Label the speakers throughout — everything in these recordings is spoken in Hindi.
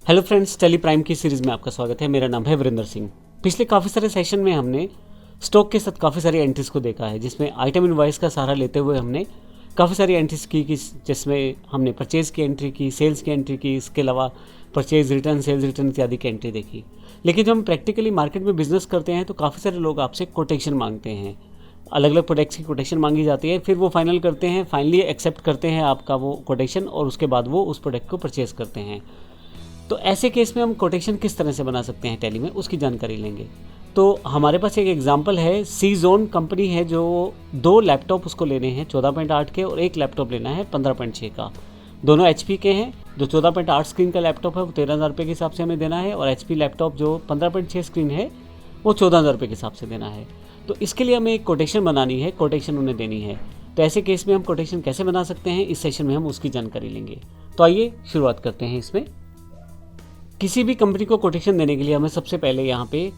Speaker 1: हेलो फ्रेंड्स, टेली प्राइम की सीरीज़ में आपका स्वागत है। मेरा नाम है वीरेंद्र सिंह। पिछले काफ़ी सारे सेशन में हमने स्टॉक के साथ काफ़ी सारी एंट्रीज को देखा है, जिसमें आइटम इनवॉइस का सहारा लेते हुए हमने काफ़ी सारी एंट्रीज की जिसमें हमने परचेज़ की एंट्री की, सेल्स की एंट्री की, इसके अलावा परचेज़ रिटर्न, सेल्स रिटर्न इत्यादि की एंट्री देखी। लेकिन जब हम प्रैक्टिकली मार्केट में बिजनेस करते हैं तो काफ़ी सारे लोग आपसे कोटेशन मांगते हैं, अलग अलग प्रोडक्ट्स की कोटेशन मांगी जाती है। फिर वो फाइनल करते हैं, फाइनली एक्सेप्ट करते हैं आपका वो कोटेशन और उसके बाद वो उस प्रोडक्ट को परचेज़ करते हैं। तो ऐसे केस में हम कोटेशन किस तरह से बना सकते हैं टैली में, उसकी जानकारी लेंगे। तो हमारे पास एक एग्जांपल है, सी जोन कंपनी है जो 2 लैपटॉप उसको लेने हैं 14.8 के और एक लैपटॉप लेना है 15.6 का। दोनों HP के हैं। जो 14.8 स्क्रीन का लैपटॉप है वो 13,000 रुपये के हिसाब से हमें देना है, और HP लैपटॉप जो 15.6 स्क्रीन है वो 14,000 रुपये के हिसाब से देना है। तो इसके लिए हमें एक कोटेशन बनानी है, कोटेशन उन्हें देनी है। तो ऐसे केस में हम कोटेशन कैसे बना सकते हैं, इस सेशन में हम उसकी जानकारी लेंगे। तो आइए शुरुआत करते हैं। इसमें किसी भी कंपनी को कोटेशन देने के लिए हमें सबसे पहले यहाँ पे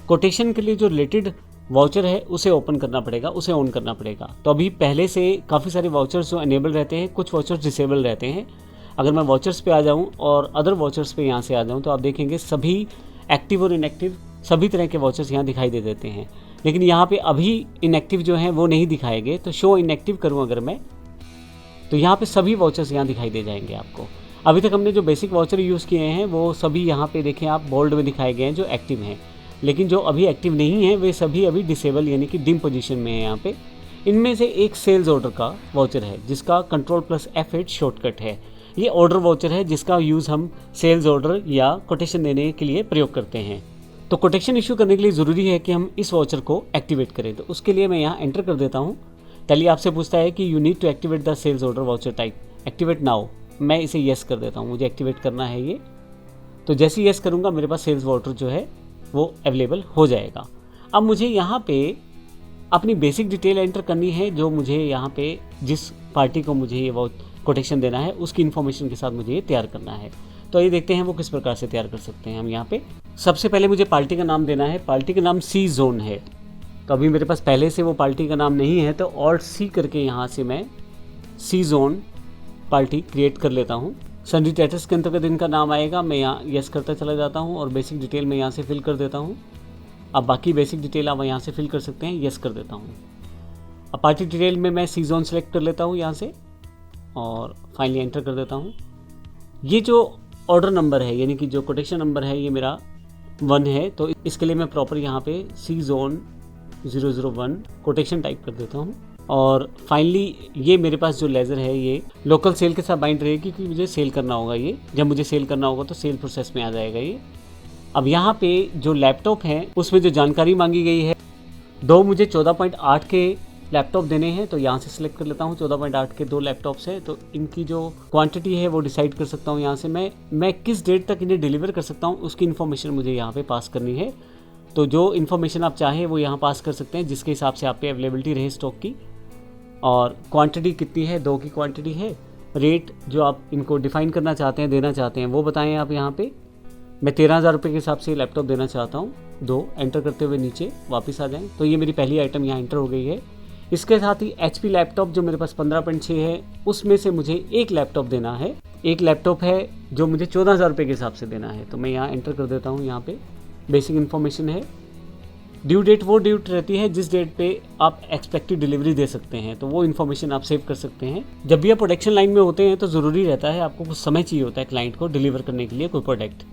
Speaker 1: कोटेशन के लिए जो रिलेटेड वाउचर है उसे ओपन करना पड़ेगा, उसे ऑन करना पड़ेगा। तो अभी पहले से काफ़ी सारे वाउचर्स जो अनेबल रहते हैं, कुछ वाउचर्स डिसेबल रहते हैं। अगर मैं वाउचर्स पे आ जाऊँ और अदर वाउचर्स पे यहाँ से आ जाऊँ तो आप देखेंगे सभी एक्टिव और इनएक्टिव सभी तरह के वाउचर्स यहाँ दिखाई दे देते हैं। लेकिन यहाँ पे अभी इनएक्टिव जो हैं वो नहीं दिखाएंगे। तो शो इनएक्टिव करूँ अगर मैं, तो यहाँ पे सभी वाउचर्स यहाँ दिखाई दे जाएंगे आपको। अभी तक हमने जो बेसिक वाउचर यूज़ किए हैं वो सभी यहाँ पे देखें आप बोल्ड में दिखाए गए हैं जो एक्टिव हैं, लेकिन जो अभी एक्टिव नहीं है वे सभी अभी डिसेबल यानी कि डिम पोजीशन में है यहाँ पे। इनमें से एक सेल्स ऑर्डर का वाउचर है जिसका Ctrl+F8 शॉर्टकट है। ये ऑर्डर वाउचर है जिसका यूज़ हम सेल्स ऑर्डर या कोटेशन देने के लिए प्रयोग करते हैं। तो कोटेशन इशू करने के लिए ज़रूरी है कि हम इस वाउचर को एक्टिवेट करें। तो उसके लिए मैं यहाँ एंटर कर देता हूँ। टैली आपसे पूछता है कि you need to activate the sales order voucher type, activate now. मैं इसे येस कर देता हूँ, मुझे एक्टिवेट करना है ये। तो जैसे येस करूँगा मेरे पास सेल्स वाउचर जो है वो अवेलेबल हो जाएगा। अब मुझे यहाँ पे अपनी बेसिक डिटेल एंटर करनी है, जो मुझे यहाँ पे जिस पार्टी को मुझे ये वो कोटेशन देना है उसकी इन्फॉर्मेशन के साथ मुझे ये तैयार करना है। तो ये देखते हैं वो किस प्रकार से तैयार कर सकते हैं हम यहाँ पे। सबसे पहले मुझे पार्टी का नाम देना है। पार्टी का नाम सी जोन है। तो अभी मेरे पास पहले से वो पार्टी का नाम नहीं है, तो Alt+C करके यहाँ से मैं सी जोन पार्टी क्रिएट कर लेता हूँ। सन्डी स्टेटस के अंतर्गत इनका नाम आएगा। मैं यहाँ यस करता चला जाता हूँ और बेसिक डिटेल में यहाँ से फिल कर देता हूँ। अब बाकी बेसिक डिटेल आप यहाँ से फिल कर सकते हैं, यस कर देता हूँ। अब पार्टी डिटेल में मैं सी जोन सेलेक्ट कर लेता हूँ यहाँ से और फाइनली एंटर कर देता हूँ। ये जो ऑर्डर नंबर है यानी कि जो कोटेशन नंबर है ये मेरा 1 है। तो इसके लिए मैं प्रॉपर यहाँ पे सी जोन 001 कोटेशन टाइप कर देता हूँ। और फाइनली ये मेरे पास जो लेज़र है ये लोकल सेल के साथ बाइंड रहेगी, क्योंकि मुझे सेल करना होगा। ये जब मुझे सेल करना होगा तो सेल प्रोसेस में आ जाएगा ये। अब यहाँ पे जो लैपटॉप है उसमें जो जानकारी मांगी गई है, 2 मुझे 14.8 के लैपटॉप देने हैं। तो यहाँ से सिलेक्ट कर लेता हूँ। 14.8 के 2 लैपटॉप्स हैं, तो इनकी जो क्वांटिटी है वो डिसाइड कर सकता हूँ यहाँ से। मैं किस डेट तक इन्हें डिलीवर कर सकता हूँ उसकी इन्फॉर्मेशन मुझे यहाँ पे पास करनी है। तो जो इन्फॉर्मेशन आप चाहें वो यहाँ पास कर सकते हैं, जिसके हिसाब से आप पे अवेलेबिलिटी रहे स्टॉक की। और क्वांटिटी कितनी है, 2 की क्वांटिटी है। रेट जो आप इनको डिफ़ाइन करना चाहते हैं, देना चाहते हैं, वो बताएं आप यहाँ पे। मैं 13,000 रुपये के हिसाब से लैपटॉप देना चाहता हूँ। 2 एंटर करते हुए नीचे वापस आ जाएं। तो ये मेरी पहली आइटम यहाँ एंटर हो गई है। इसके साथ ही HP लैपटॉप जो मेरे पास 15.6 है उसमें से मुझे एक लैपटॉप देना है। एक लैपटॉप है जो मुझे 14,000 रुपये के हिसाब से देना है। तो मैं यहाँ एंटर कर देता हूँ। यहाँ पे बेसिक इन्फॉर्मेशन है। ड्यू डेट वो डेट रहती है जिस डेट पे आप एक्सपेक्टेड डिलीवरी दे सकते हैं, तो वो इन्फॉर्मेशन आप सेव कर सकते हैं। जब भी आप प्रोडक्शन लाइन में होते हैं तो ज़रूरी रहता है, आपको कुछ समय चाहिए होता है क्लाइंट को डिलीवर करने के लिए कोई प्रोडक्ट।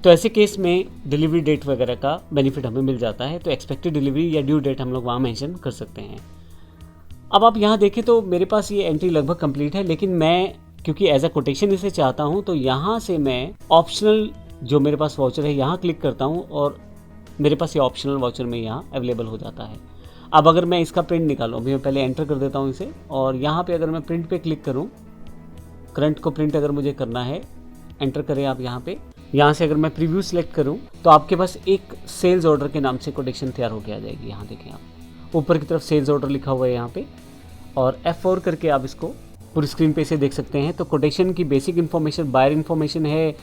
Speaker 1: तो ऐसे केस में डिलीवरी डेट वगैरह का बेनिफिट हमें मिल जाता है। तो एक्सपेक्टेड डिलीवरी या ड्यू डेट हम लोग वहाँ मेंशन कर सकते हैं। अब आप यहाँ देखें तो मेरे पास ये एंट्री लगभग कंप्लीट है, लेकिन मैं क्योंकि एज अ कोटेशन इसे चाहता हूँ तो यहाँ से मैं ऑप्शनल जो मेरे पास वाउचर है यहाँ क्लिक करता हूँ और मेरे पास ये ऑप्शनल वाउचर में यहाँ अवेलेबल हो जाता है। अब अगर मैं इसका प्रिंट निकालूँ, अभी मैं पहले एंटर कर देता हूँ इसे, और यहाँ पे अगर मैं प्रिंट पे क्लिक करूँ, करंट को प्रिंट अगर मुझे करना है, एंटर करें आप यहाँ पे। यहाँ से अगर मैं प्रीव्यू सेलेक्ट करूँ तो आपके पास एक सेल्स ऑर्डर के नाम से कोटेशन तैयार होकर आ जाएगी। यहाँ देखें आप ऊपर की तरफ सेल्स ऑर्डर लिखा हुआ है यहाँ पे, और F4 करके आप इसको पूरी स्क्रीन पे से देख सकते हैं। तो कोटेशन की बेसिक इन्फॉर्मेशन, बायर इन्फॉर्मेशन है,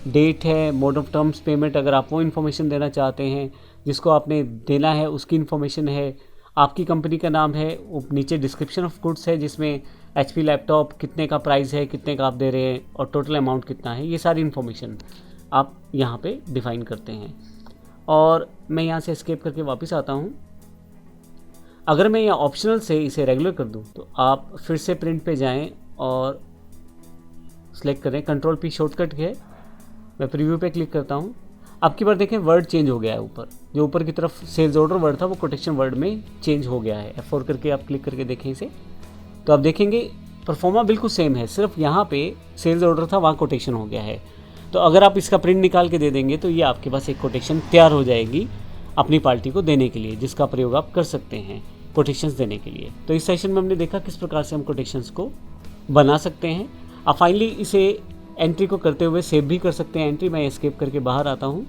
Speaker 1: डेट है, मोड ऑफ टर्म्स पेमेंट अगर आप वो इन्फॉर्मेशन देना चाहते हैं, जिसको आपने देना है उसकी इन्फॉर्मेशन है, आपकी कंपनी का नाम है, नीचे डिस्क्रिप्शन ऑफ गुड्स है जिसमें HP लैपटॉप कितने का प्राइस है, कितने का आप दे रहे हैं और टोटल अमाउंट कितना है, ये सारी इन्फॉर्मेशन। आप यहाँ पे डिफ़ाइन करते हैं। और मैं यहाँ से एस्केप करके वापस आता हूँ। अगर मैं यहाँ ऑप्शनल से इसे रेगुलर कर दूँ तो आप फिर से प्रिंट पे जाएं और सेलेक्ट करें, कंट्रोल पी शॉर्टकट है, मैं प्रीव्यू पे क्लिक करता हूँ। अब की बार देखें वर्ड चेंज हो गया है, ऊपर जो ऊपर की तरफ सेल्स ऑर्डर वर्ड था वो कोटेशन वर्ड में चेंज हो गया है। F4 करके आप क्लिक करके देखें इसे, तो आप देखेंगे परफॉर्मा बिल्कुल सेम है, सिर्फ यहाँ पे सेल्स ऑर्डर था वहाँ कोटेशन हो गया है। तो अगर आप इसका प्रिंट निकाल के दे देंगे तो ये आपके पास एक कोटेशन तैयार हो जाएगी अपनी पार्टी को देने के लिए, जिसका प्रयोग आप कर सकते हैं कोटेशंस देने के लिए। तो इस सेशन में हमने देखा किस प्रकार से हम कोटेशंस को बना सकते हैं। आप फाइनली इसे एंट्री को करते हुए सेव भी कर सकते हैं एंट्री। मैं एस्केप करके बाहर आता हूँ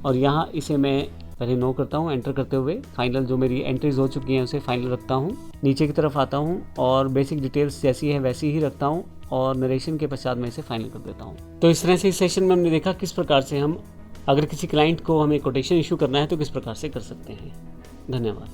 Speaker 1: और यहाँ इसे मैं पहले नो करता हूँ, एंटर करते हुए फाइनल जो मेरी एंट्रीज हो चुकी हैं उसे फाइनल रखता हूँ। नीचे की तरफ आता हूँ और बेसिक डिटेल्स जैसी है वैसी ही रखता हूँ और नरेशन के पश्चात मैं इसे फाइनल कर देता हूँ। तो इस तरह से इस सेशन में हमने देखा किस प्रकार से हम अगर किसी क्लाइंट को हमें कोटेशन इशू करना है तो किस प्रकार से कर सकते हैं। धन्यवाद।